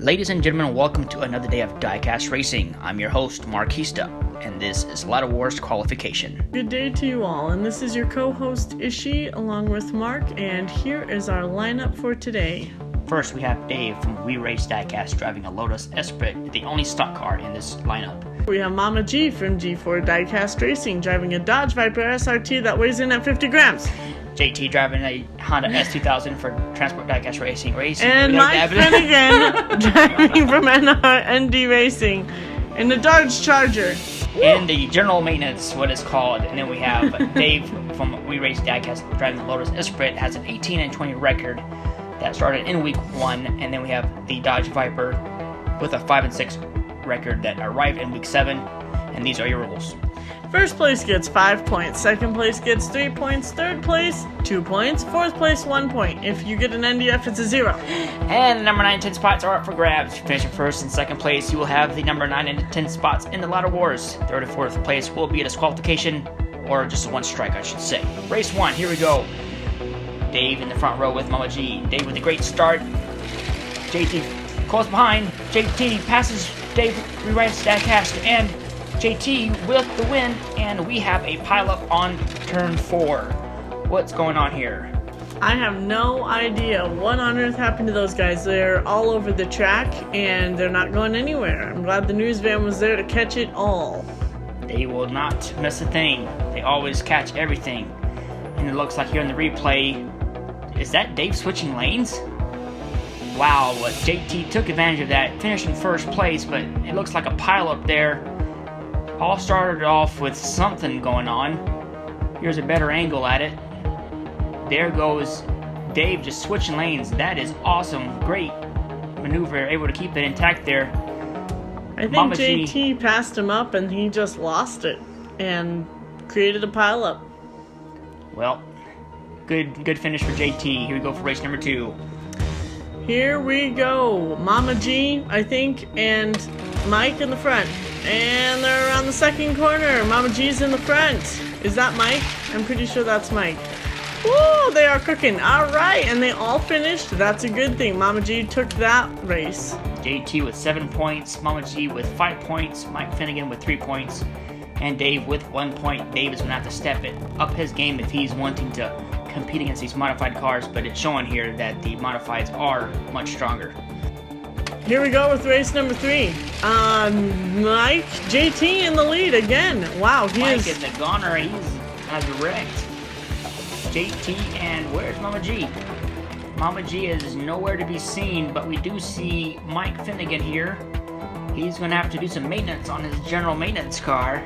Ladies and gentlemen, welcome to another day of Diecast Racing. I'm your host, Marquista, and this is Ladder Wars qualification. Good day to you all, and this is your co-host Ishi along with Mark, and here is our lineup for today. First, we have Dave from We Race Diecast driving a Lotus Esprit, the only stock car in this lineup. We have Mama G from G4 Diecast Racing driving a Dodge Viper SRT that weighs in at 50 grams. JT driving a Honda S2000 for Transport Diecast Racing. And Mike Finnegan driving from NDRacing in the Dodge Charger. In the general maintenance, what it's called. And then we have Dave from We Race Diecast driving the Lotus Esprit, has an 18-20 record that started in week 1. And then we have the Dodge Viper with a 5-6 record that arrived in week 7. And these are your rules. First place gets 5 points, second place gets 3 points, third place 2 points, fourth place 1 point. If you get an NDF, it's a 0. And the number 9 and 10 spots are up for grabs. If you finish in first and second place, you will have the number 9 and 10 spots in the Ladder Wars. Third and fourth place will be a disqualification, or just a 1 strike, I should say. Race 1, here we go. Dave in the front row with Mama G. Dave with a great start. JT close behind. JT passes Dave, rewrites Diecast, and JT with the win, and we have a pileup on turn 4. What's going on here? I have no idea what on earth happened to those guys. They're all over the track, and they're not going anywhere. I'm glad the news van was there to catch it all. They will not miss a thing. They always catch everything. And it looks like here in the replay, is that Dave switching lanes? Wow, JT took advantage of that, finishing first place, but it looks like a pileup there. All started off with something going on. Here's a better angle at it. There goes Dave just switching lanes. That is awesome. Great maneuver. Able to keep it intact there. I think Mama JT G passed him up and he just lost it and created a pileup. Well, good finish for JT. Here we go for race number 2. Here we go. Mama G, I think, and Mike in the front. And they're around the second corner. Mama G's in the front. Is that Mike? I'm pretty sure that's Mike. Woo, they are cooking. All right, and they all finished. That's a good thing. Mama G took that race. JT with 7 points, Mama G with 5 points, Mike Finnegan with 3 points, and Dave with 1 point. Dave is going to have to step it up his game if he's wanting to compete against these modified cars, but it's showing here that the modifieds are much stronger. Here we go with race number 3. Mike, JT in the lead again. Wow, Mike is a goner. He's wrecked. JT, and where's Mama G? Mama G is nowhere to be seen, but we do see Mike Finnegan here. He's going to have to do some maintenance on his general maintenance car.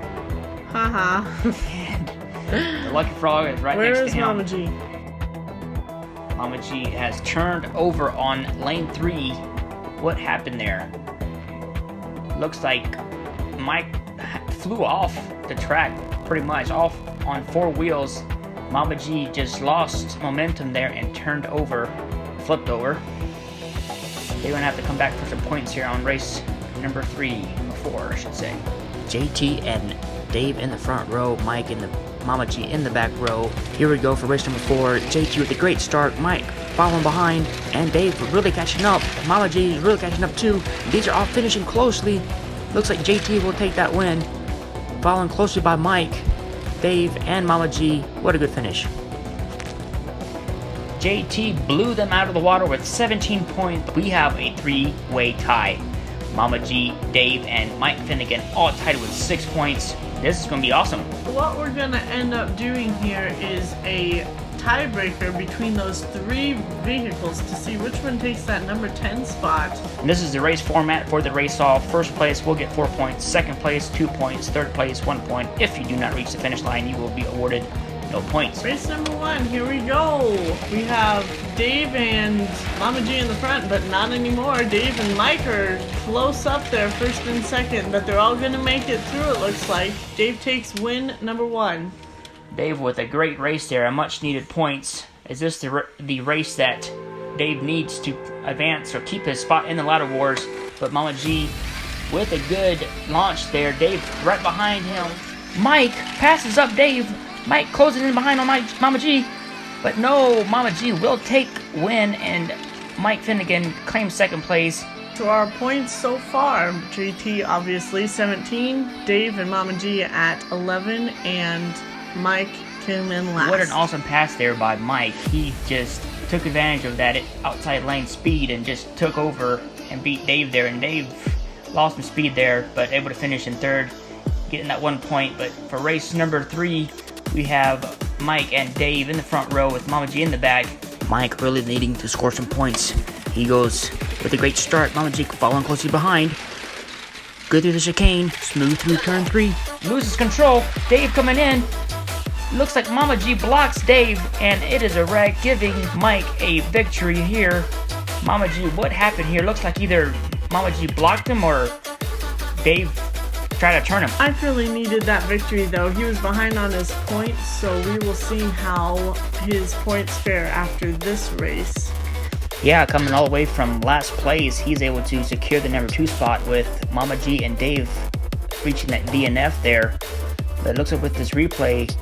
Haha. And the Lucky Frog is right next to him. Where is Mama G? Mama G has turned over on lane 3. What happened there? Looks like Mike flew off the track, pretty much off on 4 wheels. Mama G just lost momentum there and turned over, flipped over. They're gonna have to come back for some points here on race number 3 or 4, I should say. JT and Dave in the front row, Mike and Mama G in the back row. Here we go for race number 4. JT with a great start, Mike following behind, and Dave really catching up. Mama G is really catching up too. These are all finishing closely. Looks like JT will take that win. Following closely by Mike, Dave, and Mama G. What a good finish. JT blew them out of the water with 17 points. We have a 3-way tie. Mama G, Dave, and Mike Finnegan all tied with 6 points. This is going to be awesome. What we're going to end up doing here is a tiebreaker between those 3 vehicles to see which one takes that number 10 spot. And this is the race format for the race-off. First place will get 4 points, second place 2 points, third place 1 point. If you do not reach the finish line, you will be awarded no points. Race number 1, here we go. We have Dave and Mama G in the front, but not anymore. Dave and Mike are close up there, first and second, but they're all going to make it through, it looks like. Dave takes win number 1. Dave with a great race there, a much needed points. Is this the race that Dave needs to advance or keep his spot in the Ladder Wars? But Mama G with a good launch there. Dave right behind him. Mike passes up Dave. Mike closing in behind on Mama G. But no, Mama G will take win, and Mike Finnegan claims second place. to our points so far. JT obviously 17, Dave and Mama G at 11, and Mike came in last. What an awesome pass there by Mike. He just took advantage of that outside lane speed and just took over and beat Dave there. And Dave lost some speed there, but able to finish in third, getting that 1 point. But for race number 3, we have Mike and Dave in the front row with Mama G in the back. Mike really needing to score some points. He goes with a great start. Mama G following closely behind. Good through the chicane. Smooth through turn 3. Loses control. Dave coming in. Looks like Mama G blocks Dave, and it is a wreck, giving Mike a victory here. Mama G, what happened here? Looks like either Mama G blocked him or Dave tried to turn him. I really needed that victory though. He was behind on his points, so we will see how his points fare after this race. Yeah, coming all the way from last place, he's able to secure the number 2 spot with Mama G and Dave reaching that DNF there. But it looks like with this replay,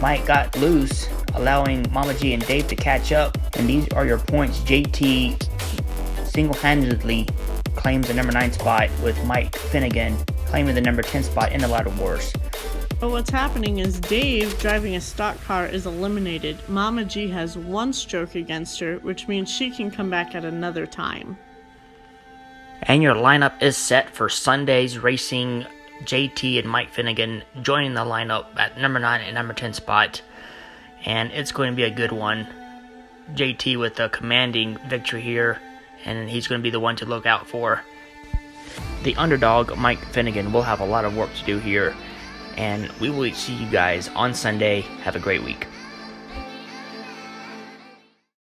Mike got loose, allowing Mama G and Dave to catch up. And these are your points. JT single-handedly claims the number 9 spot, with Mike Finnegan claiming the number 10 spot in the ladder wars. But what's happening is Dave, driving a stock car, is eliminated. Mama G has 1 stroke against her, which means she can come back at another time. And your lineup is set for Sunday's racing. JT and Mike Finnegan joining the lineup at number 9 and number 10 spot. And it's going to be a good one. JT with a commanding victory here, and he's going to be the one to look out for. The underdog, Mike Finnegan, will have a lot of work to do here. And we will see you guys on Sunday. Have a great week.